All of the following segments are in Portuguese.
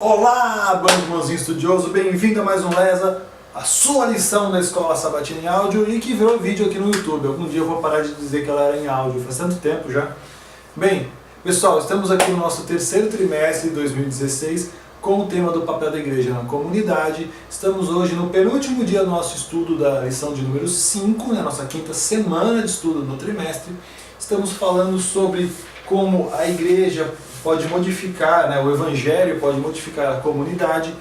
Olá, bando irmãozinho estudioso, bem-vindo a mais um Lesa, a sua lição da Escola Sabatina em áudio e que virou vídeo aqui no YouTube. Algum dia eu vou parar de dizer que ela era em áudio, faz tanto tempo já. Bem, pessoal, estamos aqui no nosso terceiro trimestre de 2016 com o tema do papel da igreja na comunidade. Estamos hoje no penúltimo dia do nosso estudo da lição de número 5, na nossa quinta semana de estudo no trimestre. Estamos falando sobre como a igreja pode modificar, o evangelho pode modificar a comunidade.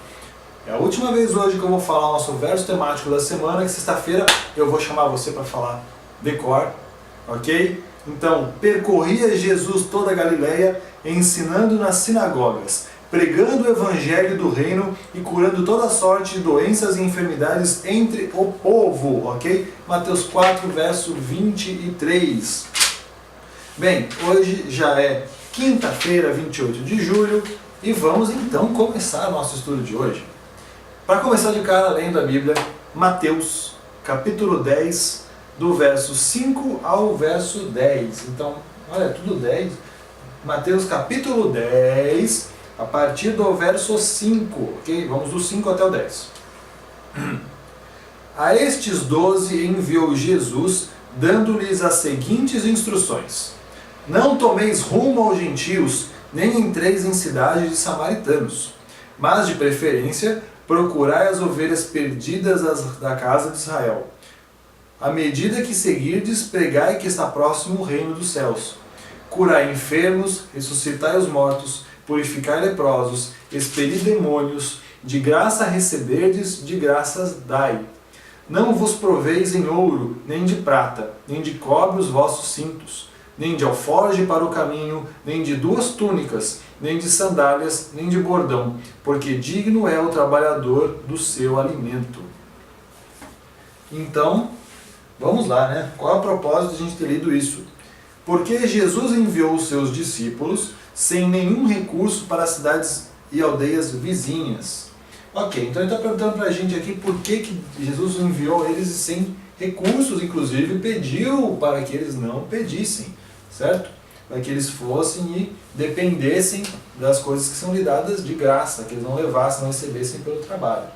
É a última vez hoje que eu vou falar o nosso verso temático da semana, que sexta-feira eu vou chamar você para falar decor, ok? Então, percorria Jesus toda a Galileia, ensinando nas sinagogas, pregando o evangelho do reino e curando toda sorte de doenças e enfermidades entre o povo, ok? Mateus 4, verso 23. Bem, hoje já é quinta-feira, 28 de julho, e vamos então começar nosso estudo de hoje. Para começar de cara, lendo a Bíblia, Mateus, capítulo 10, do verso 5 ao verso 10. Então, olha, tudo 10. Mateus, capítulo 10, a partir do verso 5, ok? Vamos do 5 até o 10. A estes 12 enviou Jesus, dando-lhes as seguintes instruções: não tomeis rumo aos gentios, nem entreis em cidades de samaritanos, mas de preferência procurai as ovelhas perdidas da casa de Israel. À medida que seguirdes, pregai que está próximo o reino dos céus. Curai enfermos, ressuscitai os mortos, purificai leprosos, expeli demônios, de graça receberdes, de graças dai. Não vos proveis em ouro, nem de prata, nem de cobre os vossos cintos, nem de alforje para o caminho, nem de 2 túnicas, nem de sandálias, nem de bordão, porque digno é o trabalhador do seu alimento. Então, vamos lá, né? Qual é o propósito de a gente ter lido isso? Porque Jesus enviou os seus discípulos sem nenhum recurso para as cidades e aldeias vizinhas. Ok, então ele está perguntando para a gente aqui por que Jesus enviou eles sem recursos, inclusive pediu para que eles não pedissem, certo? Para que eles fossem e dependessem das coisas que são lhe dadas de graça, que eles não levassem, não recebessem pelo trabalho.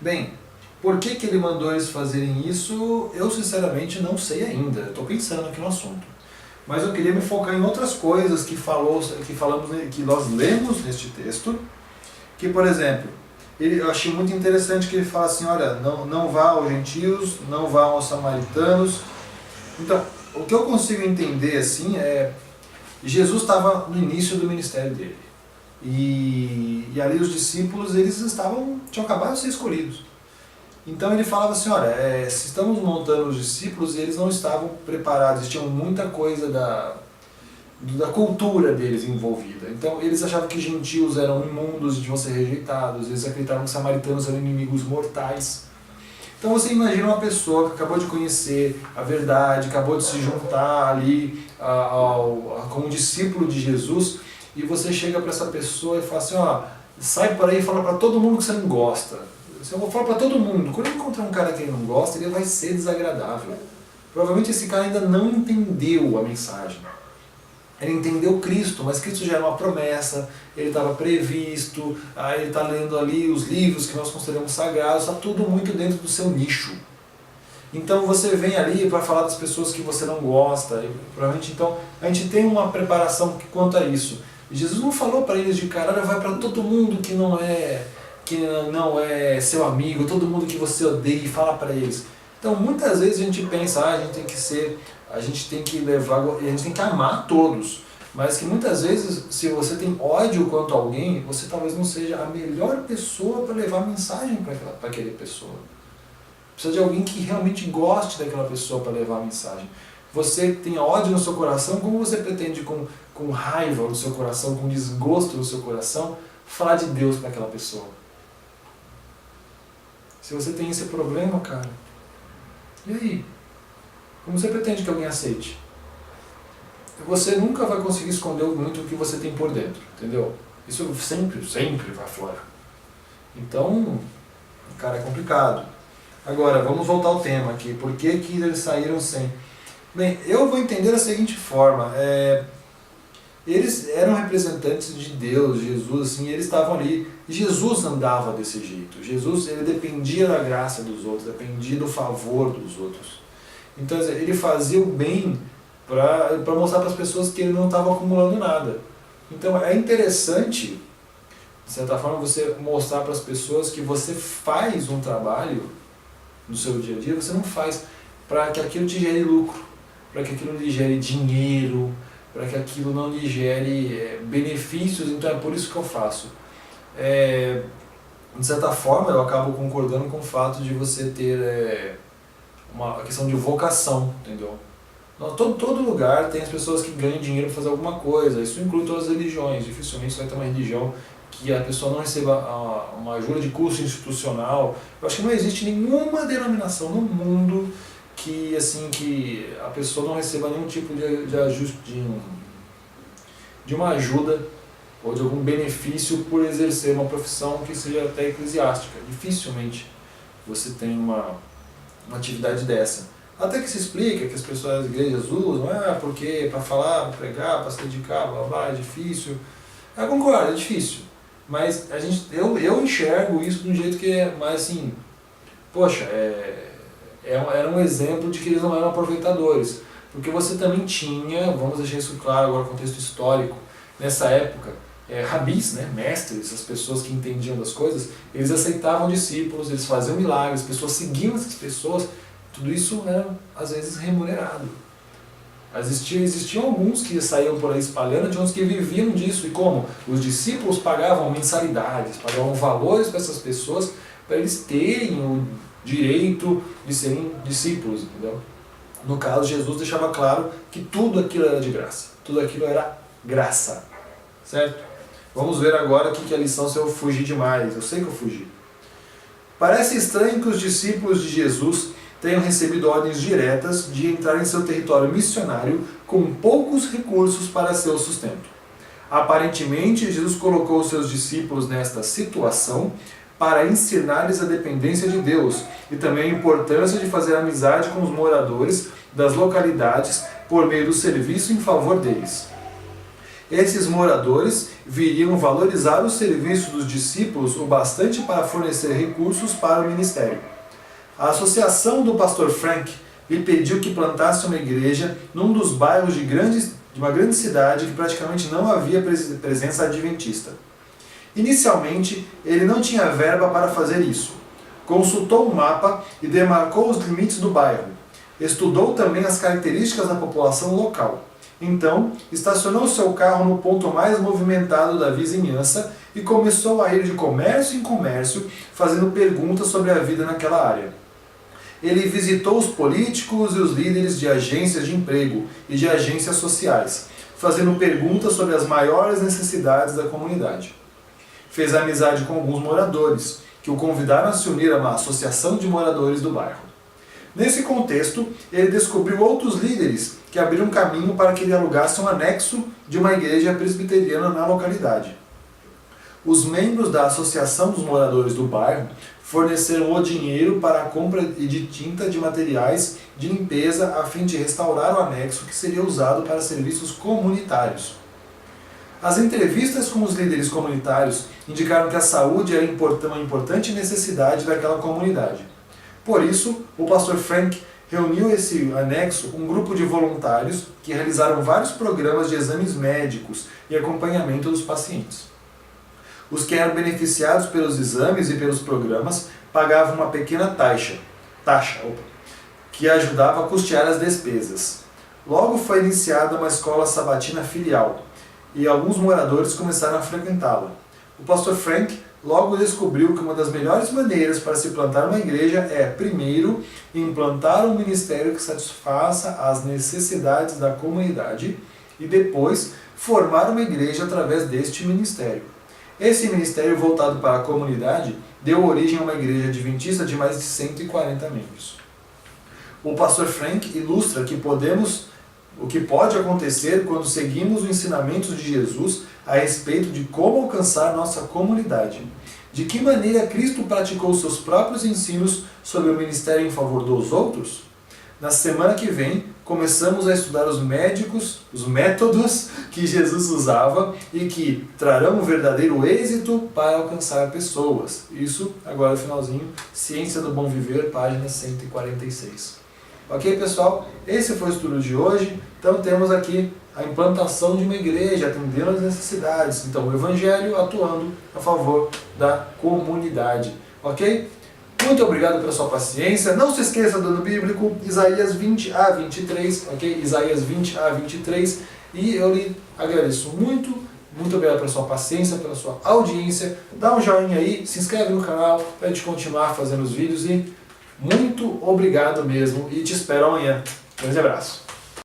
Bem, por que ele mandou eles fazerem isso, eu sinceramente não sei ainda, estou pensando aqui no assunto. Mas eu queria me focar em outras coisas que nós lemos neste texto, que, por exemplo, eu achei muito interessante que ele fala assim, olha, não vá aos gentios, não vá aos samaritanos. Então, o que eu consigo entender assim é, Jesus estava no início do ministério dele. E ali os discípulos, tinham acabado de ser escolhidos. Então ele falava assim, olha, se estamos montando os discípulos, eles não estavam preparados, tinham muita coisa da cultura deles envolvida. Então eles achavam que gentios eram imundos e deviam ser rejeitados, eles acreditavam que samaritanos eram inimigos mortais. Então você imagina uma pessoa que acabou de conhecer a verdade, acabou de se juntar ali como discípulo de Jesus, e você chega para essa pessoa e fala assim, ó, sai por aí e fala para todo mundo que você não gosta. Eu vou falar para todo mundo, quando eu encontrar um cara que ele não gosta, ele vai ser desagradável. Provavelmente esse cara ainda não entendeu a mensagem. Ele entendeu Cristo, mas Cristo já era uma promessa, ele estava previsto, ele está lendo ali os livros que nós consideramos sagrados, está tudo muito dentro do seu nicho. Então você vem ali para falar das pessoas que você não gosta, provavelmente então a gente tem uma preparação quanto a isso. Jesus não falou para eles de cara, olha, vai para todo mundo que não é seu amigo, todo mundo que você odeia, e fala para eles. Então muitas vezes a gente pensa, a gente tem que amar todos, mas que muitas vezes, se você tem ódio quanto a alguém, você talvez não seja a melhor pessoa para levar mensagem para aquela pessoa. Precisa de alguém que realmente goste daquela pessoa para levar a mensagem. Você tem ódio no seu coração, como você pretende com raiva no seu coração, com desgosto no seu coração, falar de Deus para aquela pessoa? Se você tem esse problema, cara, e aí? Como você pretende que alguém aceite? Você nunca vai conseguir esconder muito o que você tem por dentro, entendeu? Isso sempre vai fora. Então, cara, é complicado. Agora, vamos voltar ao tema aqui. Por que eles saíram sem? Bem, eu vou entender da seguinte forma. Eles eram representantes de Deus, Jesus, assim, eles estavam ali. E Jesus andava desse jeito. Jesus, ele dependia da graça dos outros, dependia do favor dos outros. Então, ele fazia o bem para mostrar para as pessoas que ele não estava acumulando nada. Então, é interessante, de certa forma, você mostrar para as pessoas que você faz um trabalho no seu dia a dia, você não faz para que aquilo te gere lucro, para que aquilo lhe gere dinheiro, para que aquilo não lhe gere benefícios, então é por isso que eu faço. De certa forma, eu acabo concordando com o fato de você ter uma questão de vocação, entendeu? Todo lugar tem as pessoas que ganham dinheiro para fazer alguma coisa, isso inclui todas as religiões, dificilmente você vai ter uma religião que a pessoa não receba uma ajuda de custo institucional. Eu acho que não existe nenhuma denominação no mundo que, assim, que a pessoa não receba nenhum tipo de ajuste, de uma ajuda ou de algum benefício por exercer uma profissão que seja até eclesiástica. Dificilmente você tem uma atividade dessa. Até que se explica que as pessoas das igrejas usam, porque para falar, para pregar, para se dedicar, blá blá, é difícil. Eu concordo, é difícil. Mas eu enxergo isso de um jeito que é mais assim, poxa, era um exemplo de que eles não eram aproveitadores. Porque você também tinha, vamos deixar isso claro agora no contexto histórico, nessa época, rabis, né, mestres, as pessoas que entendiam das coisas, eles aceitavam discípulos, eles faziam milagres, as pessoas seguiam essas pessoas, tudo isso era às vezes remunerado. Existiam alguns que saíam por aí espalhando, tinha uns que viviam disso, e como? Os discípulos pagavam mensalidades, pagavam valores para essas pessoas, para eles terem o direito de serem discípulos, entendeu? No caso, Jesus deixava claro que tudo aquilo era de graça, tudo aquilo era graça, certo? Vamos ver agora aqui que a lição, se eu fugir demais, eu sei que eu fugi. Parece estranho que os discípulos de Jesus tenham recebido ordens diretas de entrar em seu território missionário com poucos recursos para seu sustento. Aparentemente, Jesus colocou seus discípulos nesta situação para ensinar-lhes a dependência de Deus e também a importância de fazer amizade com os moradores das localidades por meio do serviço em favor deles. Esses moradores viriam valorizar o serviço dos discípulos o bastante para fornecer recursos para o ministério. A associação do pastor Frank lhe pediu que plantasse uma igreja num dos bairros de uma grande cidade que praticamente não havia presença adventista. Inicialmente, ele não tinha verba para fazer isso. Consultou um mapa e demarcou os limites do bairro. Estudou também as características da população local. Então, estacionou seu carro no ponto mais movimentado da vizinhança e começou a ir de comércio em comércio, fazendo perguntas sobre a vida naquela área. Ele visitou os políticos e os líderes de agências de emprego e de agências sociais, fazendo perguntas sobre as maiores necessidades da comunidade. Fez amizade com alguns moradores, que o convidaram a se unir a uma associação de moradores do bairro. Nesse contexto, ele descobriu outros líderes que abriram caminho para que ele alugasse um anexo de uma igreja presbiteriana na localidade. Os membros da Associação dos Moradores do Bairro forneceram o dinheiro para a compra de tinta de materiais de limpeza a fim de restaurar o anexo que seria usado para serviços comunitários. As entrevistas com os líderes comunitários indicaram que a saúde era uma importante necessidade daquela comunidade. Por isso, o pastor Frank reuniu esse anexo um grupo de voluntários que realizaram vários programas de exames médicos e acompanhamento dos pacientes. Os que eram beneficiados pelos exames e pelos programas pagavam uma pequena taxa, que ajudava a custear as despesas. Logo foi iniciada uma escola sabatina filial, e alguns moradores começaram a frequentá-la. O pastor Frank logo descobriu que uma das melhores maneiras para se plantar uma igreja é, primeiro, implantar um ministério que satisfaça as necessidades da comunidade e depois formar uma igreja através deste ministério. Esse ministério voltado para a comunidade deu origem a uma igreja adventista de mais de 140 membros. O pastor Frank ilustra o que pode acontecer quando seguimos os ensinamentos de Jesus a respeito de como alcançar nossa comunidade. De que maneira Cristo praticou seus próprios ensinos sobre o ministério em favor dos outros? Na semana que vem, começamos a estudar os métodos que Jesus usava e que trarão o verdadeiro êxito para alcançar pessoas. Isso, agora no finalzinho, Ciência do Bom Viver, página 146. Ok, pessoal? Esse foi o estudo de hoje. Então temos aqui a implantação de uma igreja, atendendo às necessidades. Então o Evangelho atuando a favor da comunidade. Ok? Muito obrigado pela sua paciência. Não se esqueça do ano bíblico, Isaías 20 a 23, ok? Isaías 20 a 23. E eu lhe agradeço muito. Muito obrigado pela sua paciência, pela sua audiência. Dá um joinha aí, se inscreve no canal para a gente continuar fazendo os vídeos. E muito obrigado mesmo. E te espero amanhã. Grande abraço.